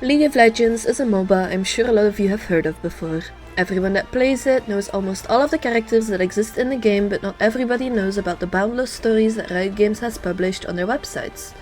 League of Legends is a MOBA I'm sure a lot of you have heard of before. Everyone that plays it knows almost all of the characters that exist in the game, but not everybody knows about the boundless stories that Riot Games has published on their websites.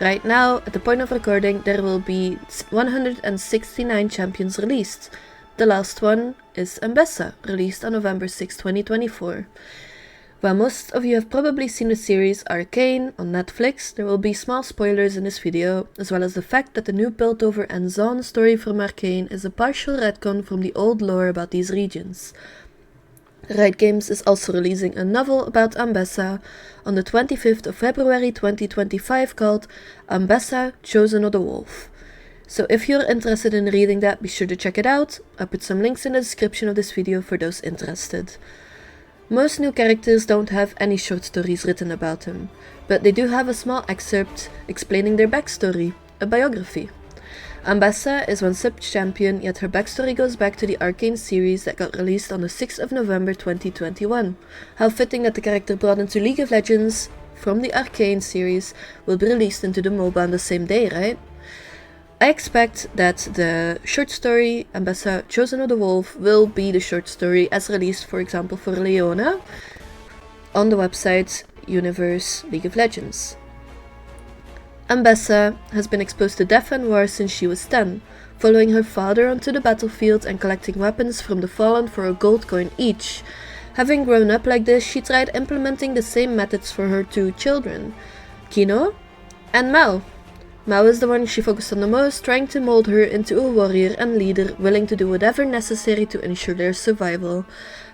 Right now, at the point of recording, there will be 169 champions released. The last one is Ambessa, released on November 6, 2024. While most of you have probably seen the series Arcane on Netflix, there will be small spoilers in this video, as well as the fact that the new Piltover and Zaun story from Arcane is a partial retcon from the old lore about these regions. Riot Games is also releasing a novel about Ambessa on the 25th of February 2025 called Ambessa, Chosen of the Wolf. So if you're interested in reading that, be sure to check it out. I'll put some links in the description of this video for those interested. Most new characters don't have any short stories written about them, but they do have a small excerpt explaining their backstory, a biography. Ambessa is one sub-champion, yet her backstory goes back to the Arcane series that got released on the 6th of November 2021. How fitting that the character brought into League of Legends from the Arcane series will be released into the MOBA on the same day, right? I expect that the short story, Ambessa Chosen of the Wolf, will be the short story as released, for example, for Leona on the website Universe League of Legends. Ambessa has been exposed to death and war since she was 10, following her father onto the battlefield and collecting weapons from the fallen for a gold coin each. Having grown up like this, she tried implementing the same methods for her two children, Kino and Mao. Mao is the one she focused on the most, trying to mold her into a warrior and leader, willing to do whatever necessary to ensure their survival.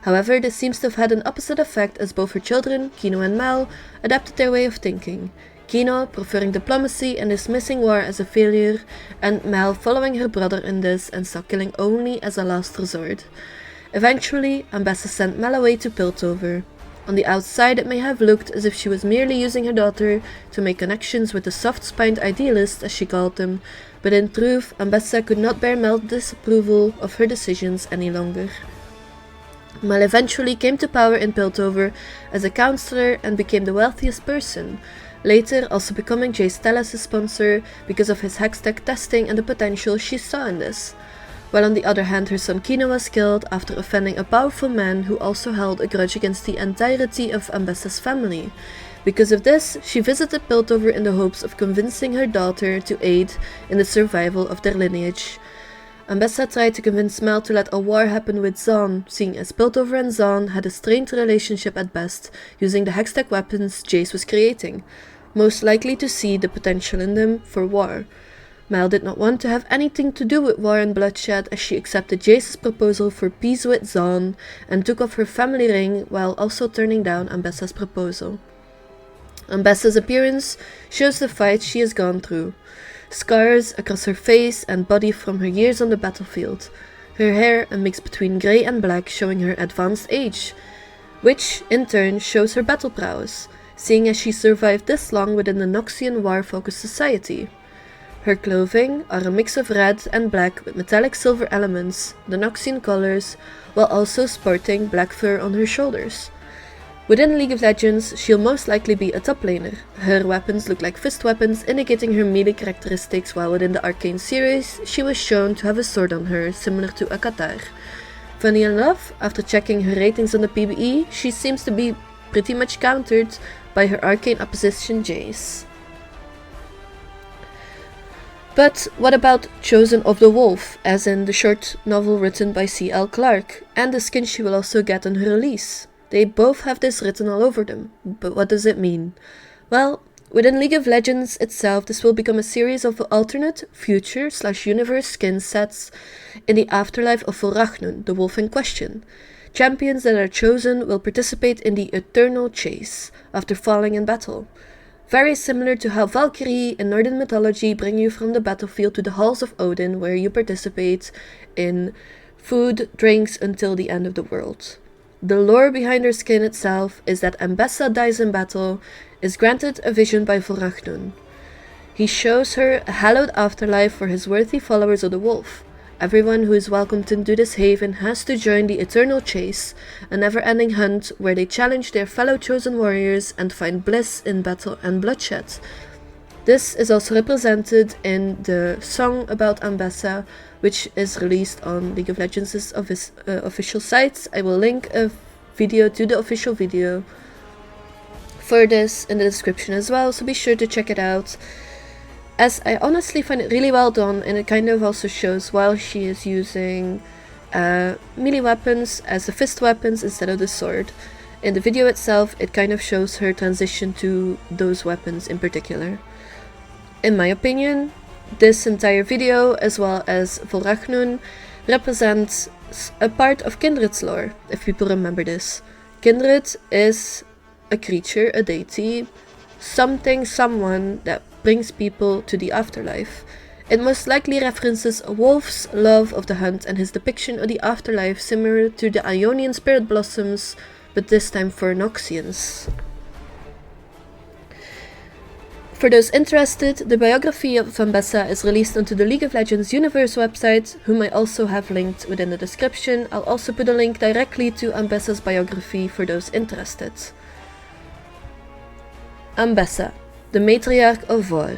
However, this seems to have had an opposite effect as both her children, Kino and Mao, adapted their way of thinking. Kino preferring diplomacy and dismissing war as a failure, and Mao following her brother in this and saw killing only as a last resort. Eventually, Ambessa sent Mel away to Piltover. On the outside, it may have looked as if she was merely using her daughter to make connections with the soft-spined idealists, as she called them, but in truth, Ambessa could not bear Mel's disapproval of her decisions any longer. Mel eventually came to power in Piltover as a counselor and became the wealthiest person, later also becoming Jay Stellas' sponsor because of his hextech testing and the potential she saw in this. While on the other hand, her son Kino was killed after offending a powerful man who also held a grudge against the entirety of Ambessa's family. Because of this, she visited Piltover in the hopes of convincing her daughter to aid in the survival of their lineage. Ambessa tried to convince Mel to let a war happen with Zaun, seeing as Piltover and Zaun had a strained relationship at best, using the hextech weapons Jace was creating, most likely to see the potential in them for war. Mel did not want to have anything to do with war and bloodshed, as she accepted Jace's proposal for peace with Zaun and took off her family ring while also turning down Ambessa's proposal. Ambessa's appearance shows the fight she has gone through. Scars across her face and body from her years on the battlefield. Her hair a mix between grey and black, showing her advanced age, which in turn shows her battle prowess, seeing as she survived this long within the Noxian war-focused society. Her clothing are a mix of red and black with metallic silver elements, the Noxian colors, while also sporting black fur on her shoulders. Within League of Legends, she'll most likely be a top laner. Her weapons look like fist weapons, indicating her melee characteristics, while within the Arcane series, she was shown to have a sword on her, similar to a Katar. Funny enough, after checking her ratings on the PvE, she seems to be pretty much countered by her Arcane opposition Jace. But what about Chosen of the Wolf, as in the short novel written by C.L. Clarke, and the skin she will also get on her release? They both have this written all over them, but what does it mean? Well, within League of Legends itself, this will become a series of alternate, future/universe skin sets in the afterlife of Volrachnun, the wolf in question. Champions that are chosen will participate in the Eternal Chase, after falling in battle. Very similar to how Valkyrie in Northern mythology bring you from the battlefield to the halls of Odin, where you participate in food, drinks until the end of the world. The lore behind her skin itself is that Ambessa dies in battle, is granted a vision by Volrachnun. He shows her a hallowed afterlife for his worthy followers of the wolf. Everyone who is welcomed into this haven has to join the Eternal Chase, a never-ending hunt where they challenge their fellow chosen warriors and find bliss in battle and bloodshed. This is also represented in the song about Ambessa, which is released on League of Legends' official sites. I will link a video to the official video for this in the description as well, so be sure to check it out, as I honestly find it really well done, and it kind of also shows while she is using melee weapons as the fist weapons instead of the sword. In the video itself, it kind of shows her transition to those weapons in particular. In my opinion, this entire video, as well as Volragnun, represents a part of Kindred's lore, if people remember this. Kindred is a creature, a deity, someone that brings people to the afterlife. It most likely references a wolf's love of the hunt and his depiction of the afterlife similar to the Ionian spirit blossoms, but this time for Noxians. For those interested, the biography of Ambessa is released onto the League of Legends Universe website, whom I also have linked within the description. I'll also put a link directly to Ambessa's biography for those interested. Ambessa, the Matriarch of Vor.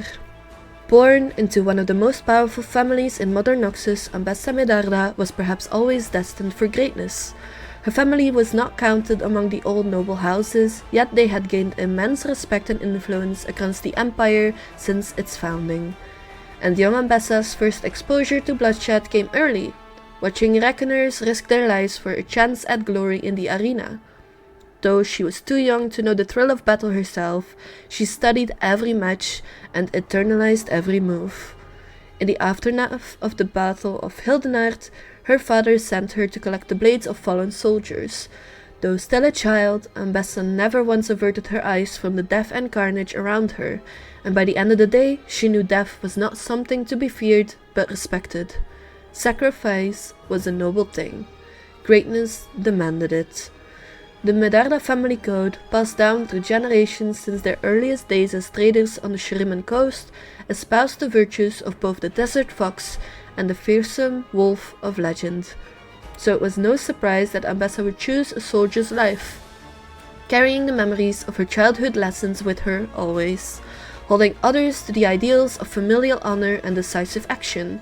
Born into one of the most powerful families in modern Noxus, Ambessa Medarda was perhaps always destined for greatness. Her family was not counted among the old noble houses, yet they had gained immense respect and influence across the empire since its founding. And young Ambessa's first exposure to bloodshed came early, watching reckoners risk their lives for a chance at glory in the arena. Though she was too young to know the thrill of battle herself, she studied every match and internalized every move. In the aftermath of the Battle of Hildenard, her father sent her to collect the blades of fallen soldiers. Though still a child, Ambessa never once averted her eyes from the death and carnage around her, and by the end of the day, she knew death was not something to be feared, but respected. Sacrifice was a noble thing. Greatness demanded it. The Medarda family code, passed down through generations since their earliest days as traders on the Shuriman coast, espoused the virtues of both the desert fox and the fearsome wolf of legend. So it was no surprise that Ambessa would choose a soldier's life, carrying the memories of her childhood lessons with her always, holding others to the ideals of familial honor and decisive action.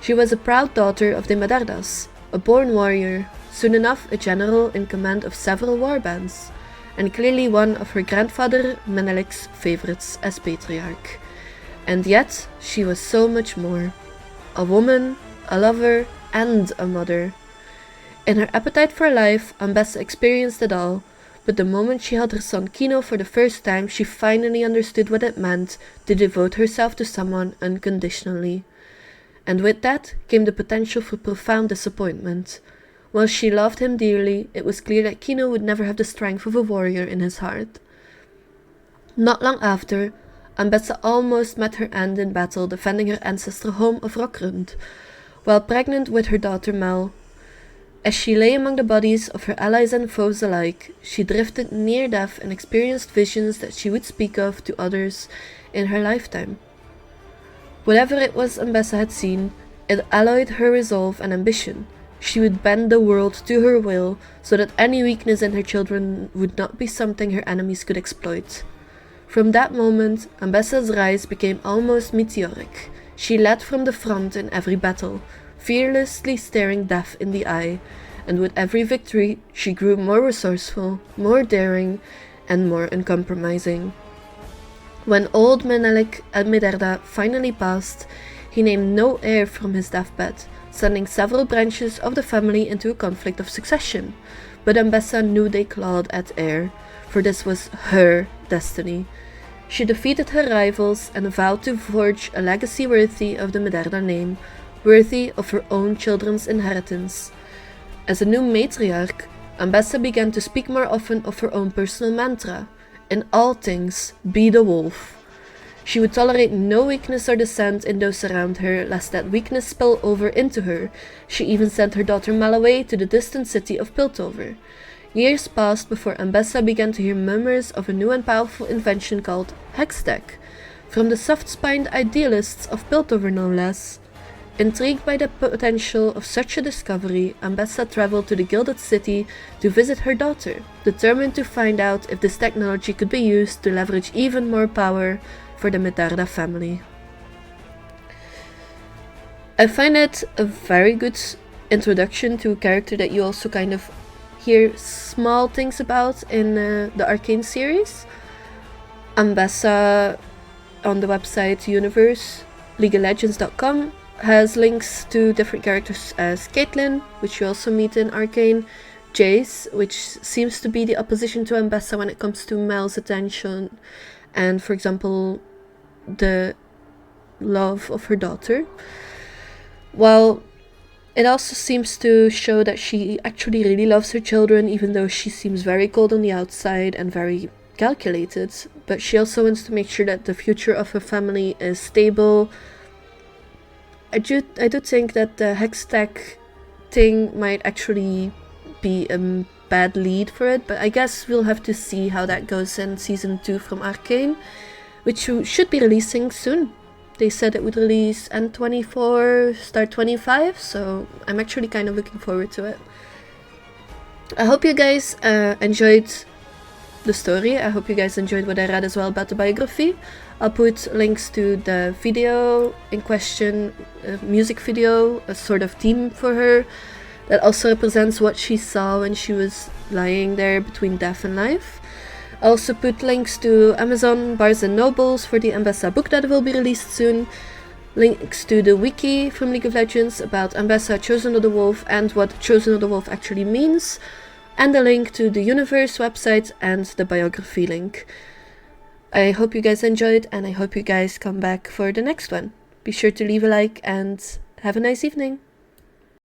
She was a proud daughter of the Medardas, a born warrior, soon enough a general in command of several warbands, and clearly one of her grandfather Menelik's favorites as Patriarch. And yet, she was so much more. A woman, a lover, and a mother. In her appetite for life, Ambessa experienced it all, but the moment she held her son Kino for the first time, she finally understood what it meant to devote herself to someone unconditionally. And with that came the potential for profound disappointment. While she loved him dearly, it was clear that Kino would never have the strength of a warrior in his heart. Not long after, Ambessa almost met her end in battle defending her ancestral home of Rockrund, while pregnant with her daughter Mel. As she lay among the bodies of her allies and foes alike, she drifted near death and experienced visions that she would speak of to others in her lifetime. Whatever it was Ambessa had seen, it alloyed her resolve and ambition. She would bend the world to her will, so that any weakness in her children would not be something her enemies could exploit. From that moment, Ambessa's rise became almost meteoric. She led from the front in every battle, fearlessly staring death in the eye, and with every victory, she grew more resourceful, more daring, and more uncompromising. When old Menelik Medarda finally passed, he named no heir from his deathbed, sending several branches of the family into a conflict of succession. But Ambessa knew they clawed at heir, for this was her destiny. She defeated her rivals and vowed to forge a legacy worthy of the Medarda name, worthy of her own children's inheritance. As a new matriarch, Ambessa began to speak more often of her own personal mantra: in all things, be the wolf. She would tolerate no weakness or dissent in those around her, lest that weakness spill over into her. She even sent her daughter Mel away to the distant city of Piltover. Years passed before Ambessa began to hear murmurs of a new and powerful invention called Hextech, from the soft-spined idealists of Piltover no less. Intrigued by the potential of such a discovery, Ambessa traveled to the Gilded City to visit her daughter, determined to find out if this technology could be used to leverage even more power for the Medarda family. I find it a very good introduction to a character that you also kind of hear small things about in the Arcane series. Ambessa on the website Universe, LeagueOfLegends.com, has links to different characters as Caitlyn, which you also meet in Arcane, Jace, which seems to be the opposition to Ambessa when it comes to Mel's attention, and for example, the love of her daughter. Well, it also seems to show that she actually really loves her children, even though she seems very cold on the outside and very calculated. But she also wants to make sure that the future of her family is stable. I do think that the Hextech thing might actually be a bad lead for it, but I guess we'll have to see how that goes in Season 2 from Arcane, which should be releasing soon. They said it would release end 24, start 25, so I'm actually kind of looking forward to it. I hope you guys enjoyed the story. I hope you guys enjoyed what I read as well about the biography. I'll put links to the video in question, a music video, a sort of theme for her that also represents what she saw when she was lying there between death and life. I also put links to Amazon, Barnes & Nobles for the Ambessa book that will be released soon, links to the wiki from League of Legends about Ambessa, Chosen of the Wolf, and what Chosen of the Wolf actually means, and a link to the Universe website and the biography link. I hope you guys enjoyed, and I hope you guys come back for the next one. Be sure to leave a like and have a nice evening.